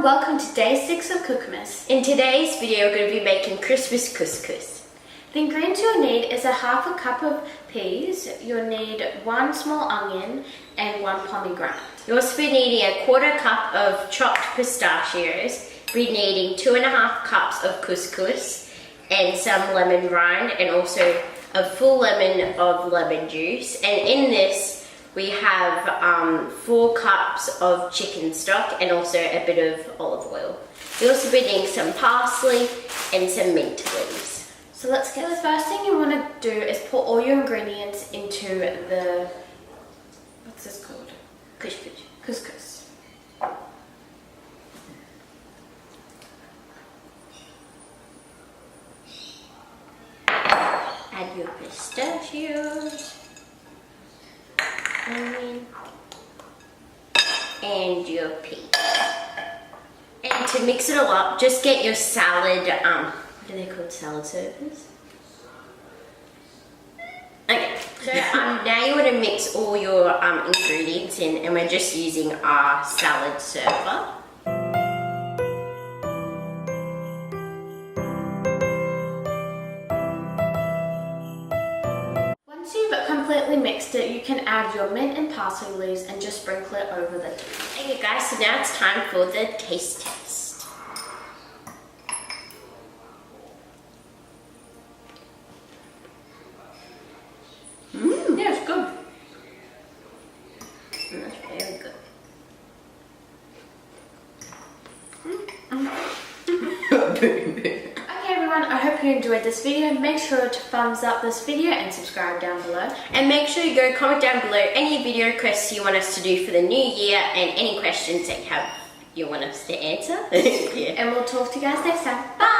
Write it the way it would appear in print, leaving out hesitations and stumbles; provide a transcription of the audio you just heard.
welcome to day 6 of Cookmas. In today's video, we're going to be making Christmas couscous. The ingredients you'll need is a half a cup of peas, you'll need 1 small onion and 1 pomegranate. You'll also be needing a 1/4 cup of chopped pistachios, be needing 2.5 cups of couscous and some lemon rind, and also a full lemon of lemon juice. And in this we have 4 cups of chicken stock and also a bit of olive oil. You'll also be needing some parsley and some mint leaves. So let's get the first thing you want to do is put all your ingredients into the, what's this called? Couscous. Add your pistachios, onion, and your peas. And to mix it all up, just get your salad, what are they called, salad servers? Okay, so now you want to mix all your ingredients in, and we're just using our salad server. Once you've completely mixed it, you can add your mint and parsley leaves and just sprinkle it over the top. Okay guys, so now it's time for the taste test. Yeah, it's good. That's very good. Okay everyone, I hope you enjoyed this video. Make sure to thumbs up this video and subscribe down below. And make sure you go comment down below any video requests you want us to do for the new year and any questions that you want us to answer. Yeah. And we'll talk to you guys next time. Bye!